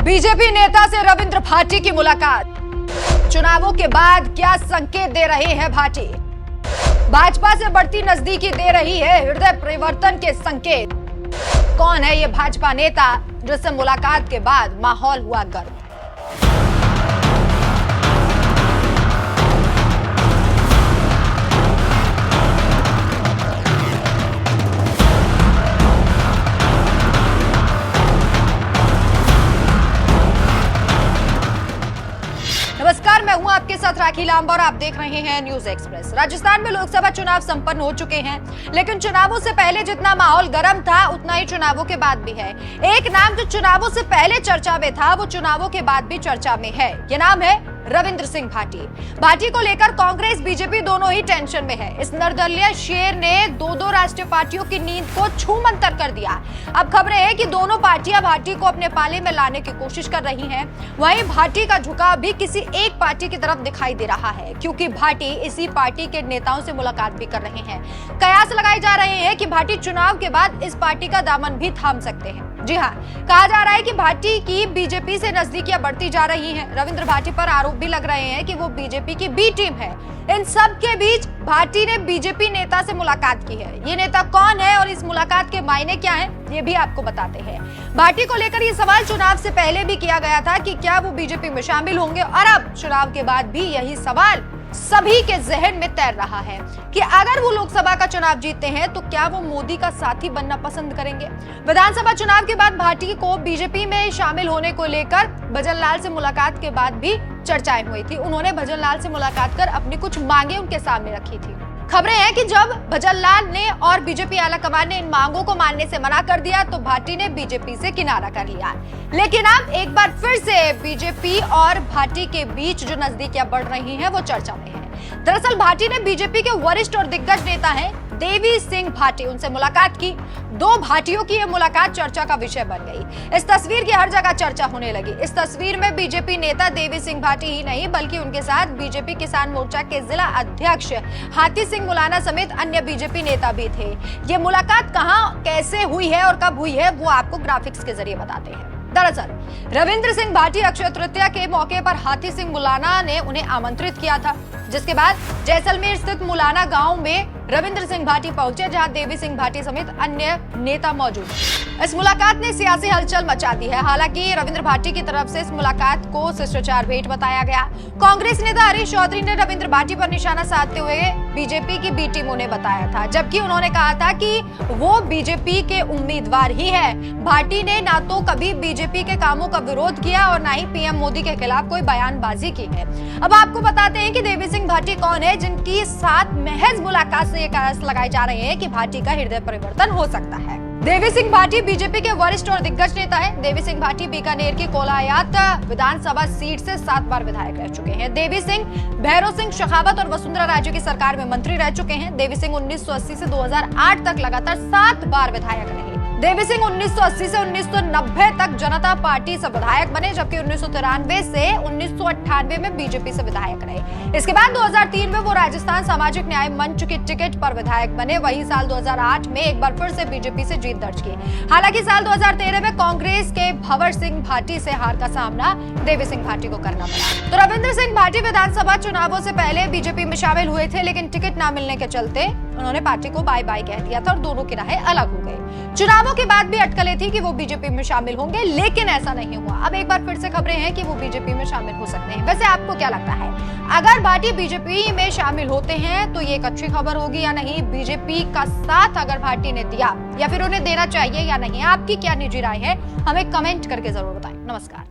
BJP नेता से रविंद्र भाटी की मुलाकात। चुनावों के बाद क्या संकेत दे रहे हैं भाटी? भाजपा से बढ़ती नजदीकी दे रही है हृदय परिवर्तन के संकेत। कौन है ये भाजपा नेता जिससे मुलाकात के बाद माहौल हुआ गर्म? नमस्कार, मैं हूं आपके साथ राखी लांबा और आप देख रहे हैं न्यूज एक्सप्रेस। राजस्थान में लोकसभा चुनाव संपन्न हो चुके हैं, लेकिन चुनावों से पहले जितना माहौल गर्म था उतना ही चुनावों के बाद भी है। एक नाम जो चुनावों से पहले चर्चा में था वो चुनावों के बाद भी चर्चा में है। ये नाम है रविंद्र सिंह भाटी। भाटी को लेकर कांग्रेस बीजेपी दोनों ही टेंशन में है। इस निर्दलीय शेर ने दो राष्ट्रीय पार्टियों की नींद को छूमंतर कर दिया। अब खबरें हैं कि दोनों पार्टियां भाटी को अपने पाले में लाने की कोशिश कर रही हैं। वहीं भाटी का झुकाव भी किसी एक पार्टी की तरफ दिखाई दे रहा है, क्योंकि भाटी इसी पार्टी के नेताओं से मुलाकात भी कर रहे हैं। कयास लगाए जा रहे हैं कि भाटी चुनाव के बाद इस पार्टी का दामन भी थाम सकते हैं। जी हाँ, कहा जा रहा है कि भाटी की बीजेपी से नजदीकियां बढ़ती जा रही हैं। रविंद्र भाटी पर आरोप भी लग रहे हैं कि वो बीजेपी की बी टीम है। इन सब के बीच भाटी ने बीजेपी नेता से मुलाकात की है। ये नेता कौन है और इस मुलाकात के मायने क्या हैं, ये भी आपको बताते हैं। भाटी को लेकर ये सवाल चुनाव से पहले भी किया गया था कि क्या वो बीजेपी में शामिल होंगे, और अब चुनाव के बाद भी यही सवाल सभी के जहन में तैर रहा है कि अगर वो लोकसभा का चुनाव जीतते हैं तो क्या वो मोदी का साथी बनना पसंद करेंगे। विधानसभा चुनाव के बाद भाटी को बीजेपी में शामिल होने को लेकर भजन लाल से मुलाकात के बाद भी चर्चाएं हुई थी। उन्होंने भजन लाल से मुलाकात कर अपनी कुछ मांगे उनके सामने रखी थी। खबरें हैं कि जब भजन लाल ने और बीजेपी आलाकमान ने इन मांगों को मानने से मना कर दिया तो भाटी ने बीजेपी से किनारा कर लिया। लेकिन अब एक बार फिर से बीजेपी और भाटी के बीच जो नजदीकियां बढ़ रही हैं वो चर्चा में है। दरअसल भाटी ने बीजेपी के वरिष्ठ और दिग्गज नेता हैं देवी सिंह भाटी, उनसे मुलाकात की। दो भाटियों की यह मुलाकात चर्चा का विषय बन गई। इस तस्वीर की हर जगह चर्चा होने लगी। इस तस्वीर में बीजेपी नेता देवी सिंह भाटी ही नहीं बल्कि उनके साथ बीजेपी किसान मोर्चा के जिला अध्यक्ष हाथी सिंह मुलाना समेत अन्य बीजेपी नेता भी थे। ये मुलाकात कहां, कैसे हुई है और कब हुई है वो आपको ग्राफिक्स के जरिए बताते हैं। दरअसल रविंद्र सिंह भाटी अक्षय तृतीया के मौके पर हाथी सिंह मुलाना ने उन्हें आमंत्रित किया था, जिसके बाद जैसलमेर स्थित मुलाना गांव में रविंद्र सिंह भाटी पहुंचे, जहां देवी सिंह भाटी समेत अन्य नेता मौजूद थे। इस मुलाकात ने सियासी हलचल मचा दी है। हालांकि रविंद्र भाटी की तरफ से इस मुलाकात को शिष्टाचार भेंट बताया गया। कांग्रेस नेता हरीश चौधरी ने रविंद्र भाटी पर निशाना साधते हुए बीजेपी की बी टीम उन्हें बताया था, जबकि उन्होंने कहा था कि वो बीजेपी के उम्मीदवार ही है। भाटी ने ना तो कभी बीजेपी के कामों का विरोध किया और ना ही पीएम मोदी के खिलाफ कोई बयानबाजी की है। अब आपको बताते हैं कि देवी सिंह भाटी कौन है जिनकी साथ महज मुलाकात से ये कयास लगाए जा रहे हैं कि भाटी का हृदय परिवर्तन हो सकता है। देवी सिंह भाटी बीजेपी के वरिष्ठ और दिग्गज नेता है। देवी सिंह भाटी बीकानेर की कोलायात विधानसभा सीट से 7 बार विधायक रह चुके हैं। देवी सिंह भैरव सिंह शेखावत और वसुंधरा राजे की सरकार में मंत्री रह चुके हैं। देवी सिंह 1980 से 2008 तक लगातार 7 बार विधायक रहे। देवी सिंह 1980 से 1990 तक जनता पार्टी से विधायक बने, जबकि 1993 से 1998 में बीजेपी से विधायक रहे। इसके बाद 2003 में वो राजस्थान सामाजिक न्याय मंच की टिकट पर विधायक बने। वही साल 2008 में एक बार फिर से बीजेपी से जीत दर्ज की। हालांकि साल 2013 में कांग्रेस के भंवर सिंह भाटी से हार का सामना देवी सिंह भाटी को करना पड़ा। तो रविंद्र सिंह भाटी विधानसभा चुनावों से पहले बीजेपी में शामिल हुए थे, लेकिन टिकट न मिलने के चलते उन्होंने पार्टी को बाय बाय कह दिया था और दोनों की राहें अलग हो गई। चुनावों के बाद भी अटकलें थी कि वो बीजेपी में शामिल होंगे, लेकिन ऐसा नहीं हुआ। अब एक बार फिर से खबरें हैं कि वो बीजेपी में शामिल हो सकते हैं। वैसे आपको क्या लगता है, अगर भाटी बीजेपी में शामिल होते हैं तो ये एक अच्छी खबर होगी या नहीं? बीजेपी का साथ अगर भाटी ने दिया या फिर उन्हें देना चाहिए या नहीं? आपकी क्या निजी राय है, हमें कमेंट करके जरूर बताएं। नमस्कार।